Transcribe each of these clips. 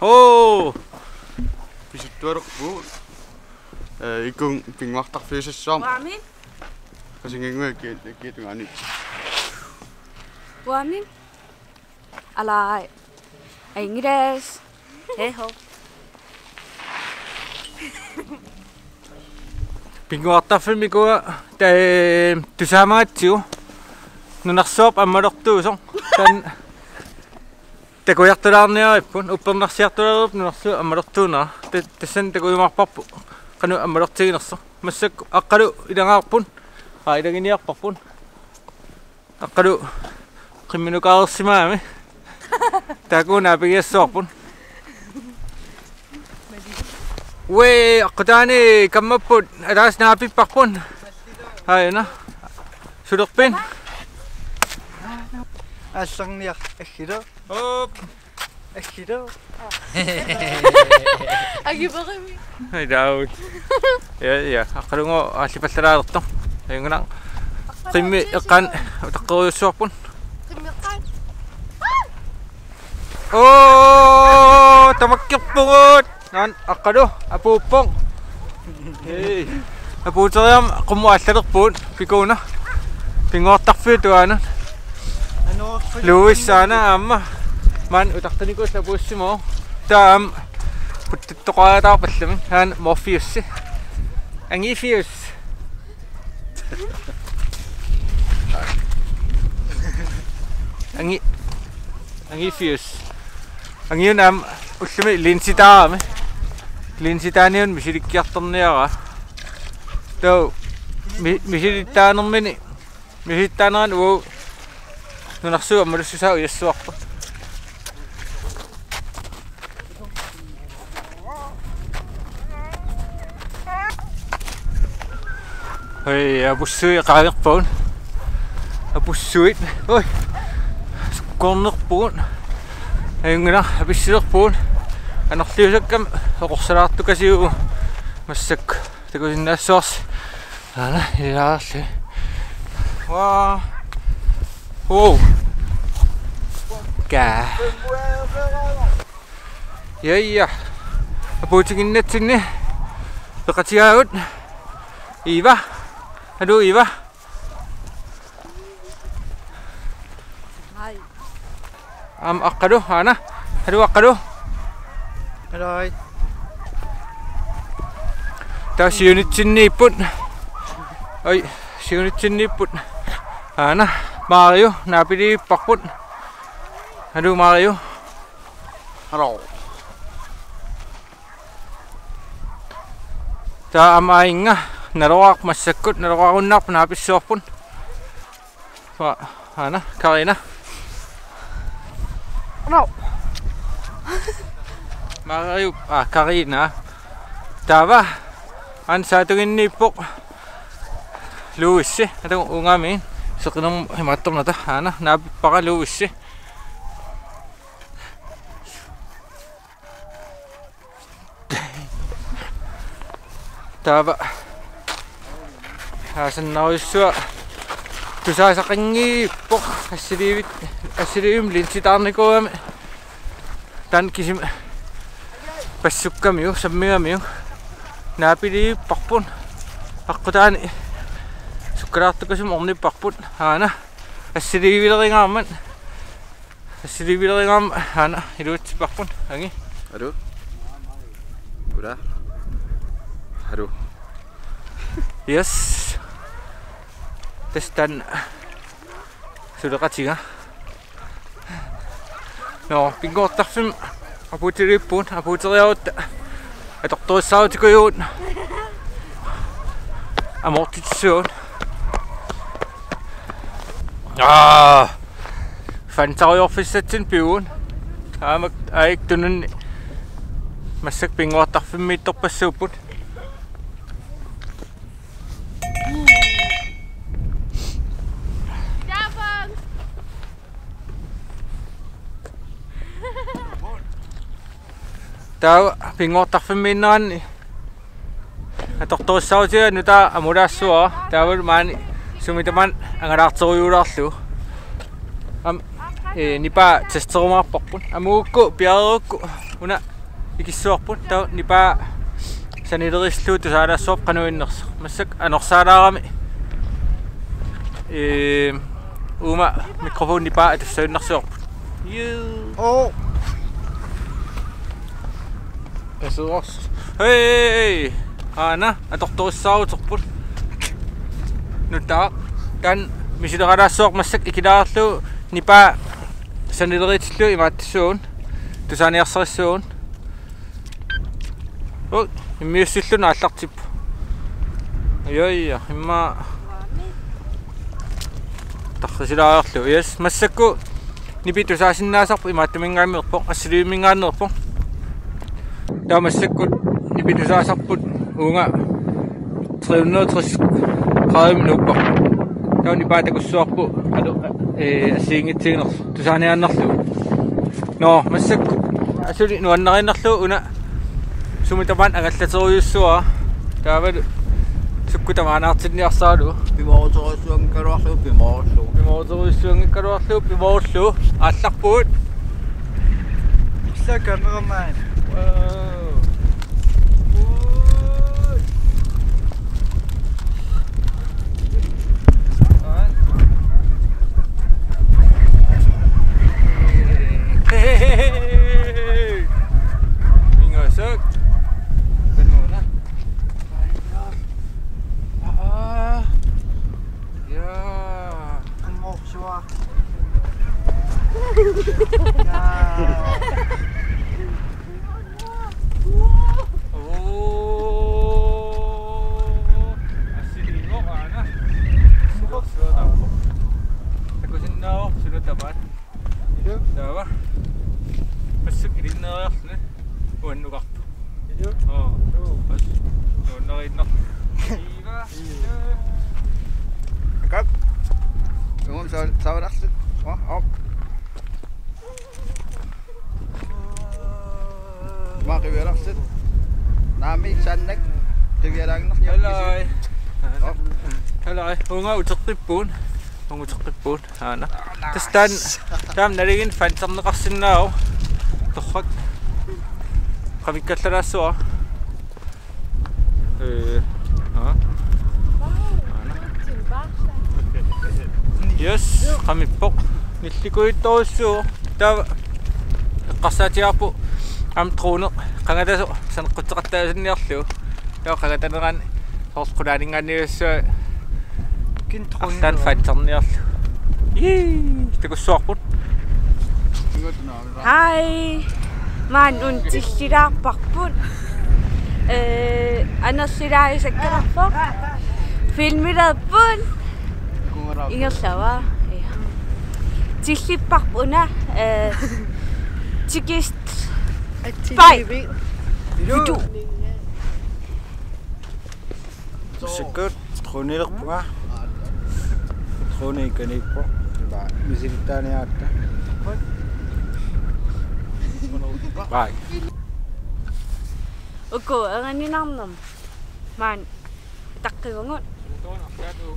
Oh, pisittuarok bu. Ikung pingwaktak fisis som. Wamin? Kasi ngingwe gitu ngani. Wamin? Alay. Ay ngides. Heho. Pingwaktak film ko tusama tiu. Nunaksop amaroktu song. Kan teko yaktorarnia ipun upernarsiartorarop nunarsu amarortuuna tassen teko yumarparpu kanu amarortiginerso massak aqqalu ilangaarpun ilaginiarparpun aqqalu qimminukaalersimaami taakuna apigiassoorpun we aqqutaani kammapput ataas naapipparpun hayna sulerpin Asangniak ekhido. Hop. Ekhido. Agi ba kami? Ay daud. Ya, akalungo asipallararto. Ayungan qimmi iqan taqquussuarpun. Qimmi iqan. Oh, tamakkippungut. Nan aqalu apuuppong. Hey. Apuuteriam qummu allarerpuun pikuna. Pingortarfi tuana. Luis sana amma man utaktani ko sa busi mo tam putto ko ata paslamin han Morpheus Angifius Angifius ang yun uslami linsita ni yun misirikiyartorniara to misirittanermini misirittaneran wo nunarsu amalussusaa uyassuarpa hei apussui qaagerpaun apussuit oi sukkornerpuun ayunguna apissilerpuun anerliusakkam oqorsalaartukasiu massak takusinnaassuars ana ilaarli waa oh, ka. Ya. Apa cingin net sini? Dekat siaut. Iva. Aduh, Iva. Hai. Akado, ana. Aduh, akado. Alright. Tahu si unit sini pun. Oi, si unit sini pun. Ana. Mario, napili pakpun. Aduh Mario. Hello. Ta amainga narawak masakut narawak unap napis sopun. Wa ana Karina. No. Mario Karina. Tava an satu ini pok. Luis atau ungamin. Sekarang himatom na ta, ana napakaluwis eh. Taba. Hasan na uswa. Tusa sa kangi pok asiriwim linsitaan ko am. Tan kisim pasuk kami yo, sabi kami yo. Napili pakpon. Ako tani. Sukrato kasi mo omni pakput ana asiriwi lang aman ana idut pakpun angi Aduh. Udah. Aduh. Yes testan sudah kacinga no pingo tafim aputiri pun aputiri out doktor saud ko yun amortitsion Fantawy office in piun. Ay tunun masak pingwatak fimitok pasuput. Dabang. Tahu pingwatak fiminan. Doktor saud siya nuta amuraswa. Tahu man sumitaman ang aratso yuraslu. nipa testerumаарparpun amuukku piaruukku una ikissuarpun ta nipa sanilerisluu tusaalaassuap qanuinnersa massak anorsaalaarami uma mikrofon nipa atussaunnarsuarput Oh. Esuos. Hei! Ana, atortorissaaruterput. Nutta tan misileralaassuaq massak ikilaarlu nipa sanileritillu imaattissuun tusaaniarsarissuun. Oh, immiussilluna allartippu. Ayaya, imma tarrisilaarlu. Yes, massakku nipi tusaasinnaasarpu imaattumingaamilerpo assiliumingaannerpo. Der massakku nipi tusaasarput uunga 360 grader minutter. Der nipa takussuarpu alu asiingitsignersu tusaaniaannerlu. No, massakku asuli nuannarinnarlu una sumitaman angallateriussua taavalu sukkutamaanaartinniarsaalu Pimootorussuang kaluarlu pimootorussuangikkaluarlu aallarpuut Isa cameraman. wow Ingosak kanuna ya Pimoorsua. Asilino ana sudah aku sinau sudah dapat dawa masuk irinna ne unuqarp bas unuqinna iga Kap. Ngom sawaraqsit. Op. Maqiveraqsit. Nami sannak tigerangner Hello. Hello. Unga utertippuun. Ana. Tastan tam naligin fantarneqarsinnaaru. Torrak. Qamikkallaraassua. Yes, qamippoq nillikuittorussuu taa qassatiarpu am truuneq qangatasu saneqqutteqattaasinniarlu taa qangataneran soorqulaaningaanniussua kintrunnertan fantarniarlu takussuarput Hai. Man untissilaarparput. Anersilaaisakkalaarpoq. Filmilerpun. Ingerlawa. Tillipparpuna. Tikist. Pai. Vidu. Sikkut truunelerpunga. Truuneikanikpo. Ba misiltaaniaatta. Bye. Uko anganinarnam. Man takkivangut.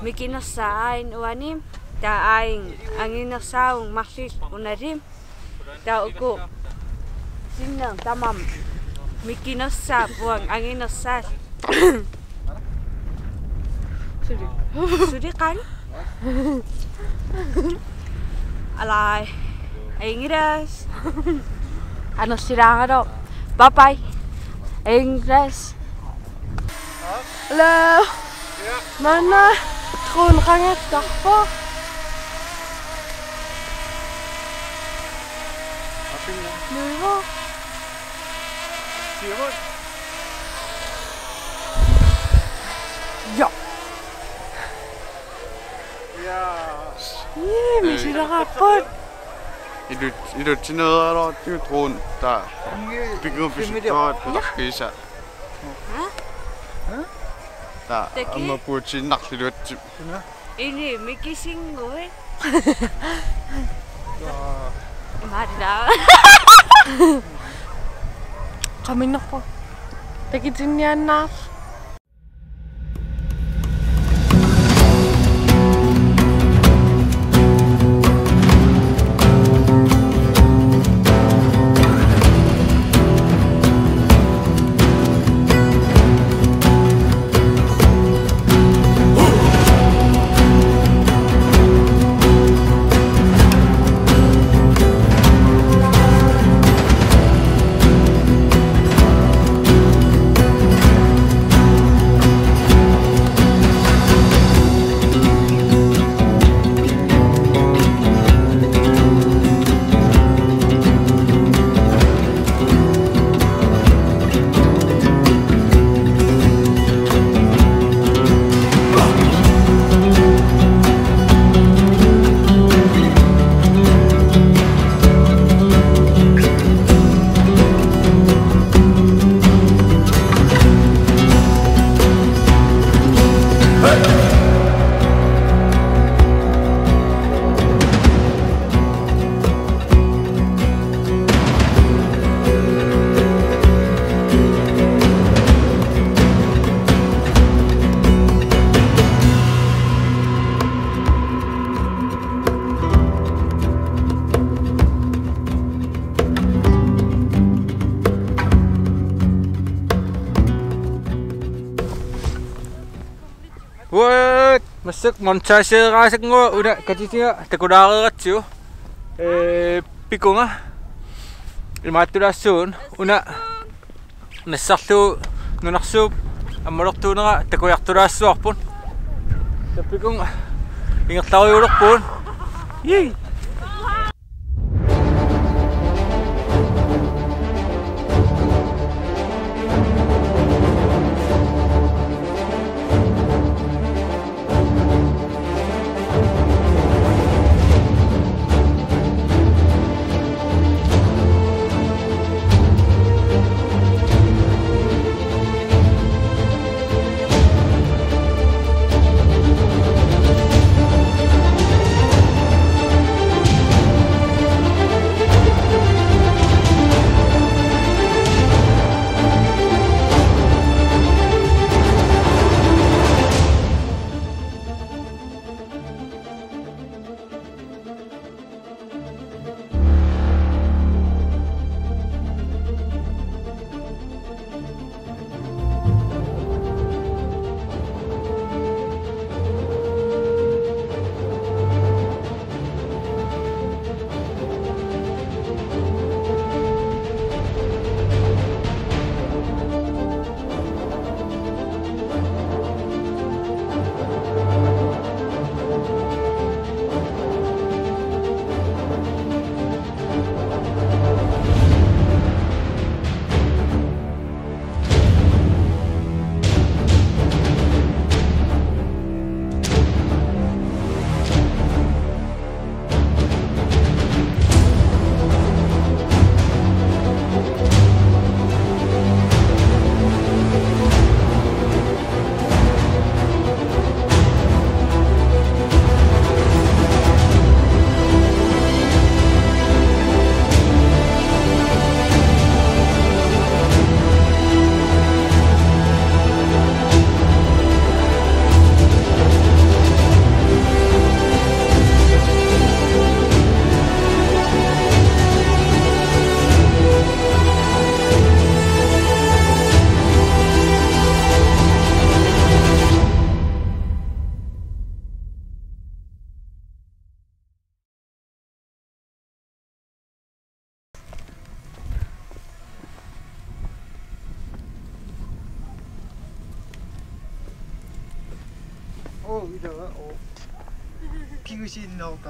Mikinersaain uanim ta aing anginersaung marsis unarim ta uko sinna tamam mikinersa buang anginersa Sudi kan alai Ingres ano sirangado bye bye Ingres Hello Mana troon rangat darpo. Nuivo. Sirot. Ja. Ja. Misilaqarput. Idut sineralo truun ta. Biguppisittoat qisa. Ta amma puutsinarliluatsip. Ini mikisingoi. Marda. Qaminnerpo. Takitinniannaar. Masuk montaseeraasaqngua una katitinga takulaaqeratsu pikunga ilmaattulaassuun una nassarlu nunarsuup аммалертуунера такуяртулаассуарпун таппикун ингерлариулерпуун ей 이러가 피우신 나올까?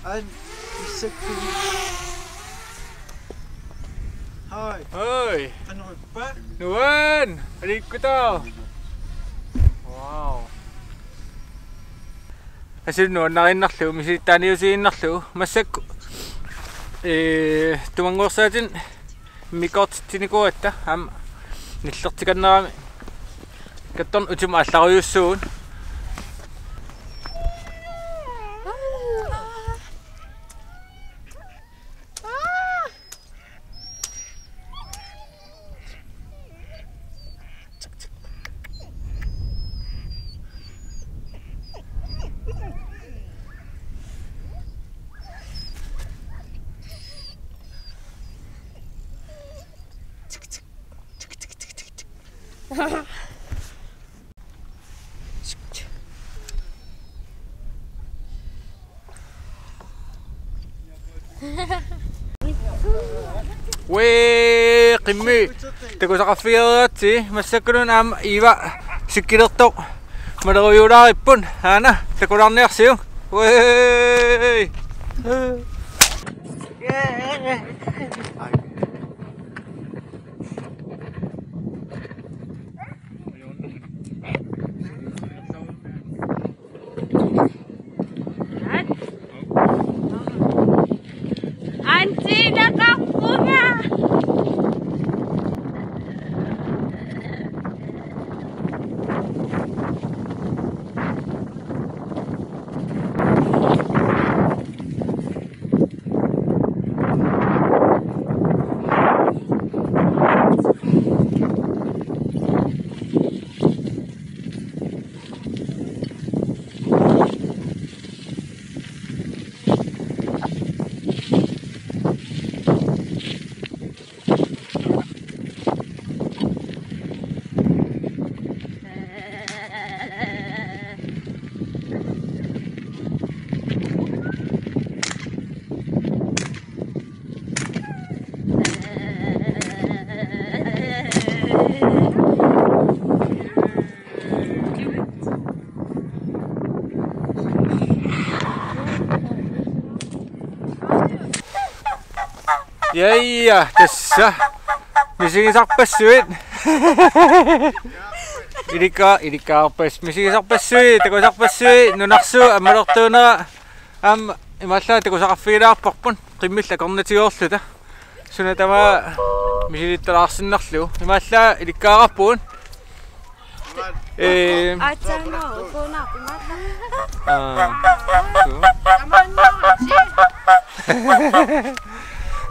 안 이색도. Hai. Oi. Ano pa? Nuan. Adik ko to. Wow. Kasi nuan na rin naklo. Misita niyo si naklo. Masak. Tumangor sa atin. Mikot tiniko ito. Nillertikan na kami. Katon utum aslaw yung soon. Weh, kimi. Teko sa kafirat si masakron am iwa sikirotok. Madagoyura ipun. Ana, teko lang ner siyo. Weh. Ja, tässä. Misigisarpassuit. Idikkaarpas misigisarpassuit, takusarpassuit, nunarsu ammalortuuna imalla takusaqaffiilaarparpun qimmilla kornatigoorluta. Suna tama misilittalaarsinnarlu. Imalla idikkaarappuun.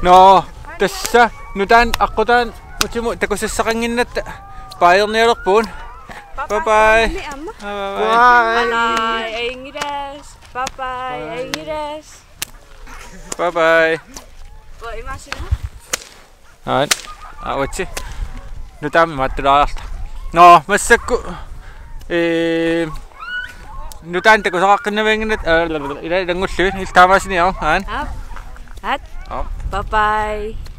No, tässä nutan akkutan mutimu takusassaqanginnat paayernialerpuun. Bye bye. Bye bye. Ai, awatsi. Nutam mattulaarta. No, massakku nutan takusaqaqqinnavianginnat ila langulluin iltaamaasini aan. Bye bye.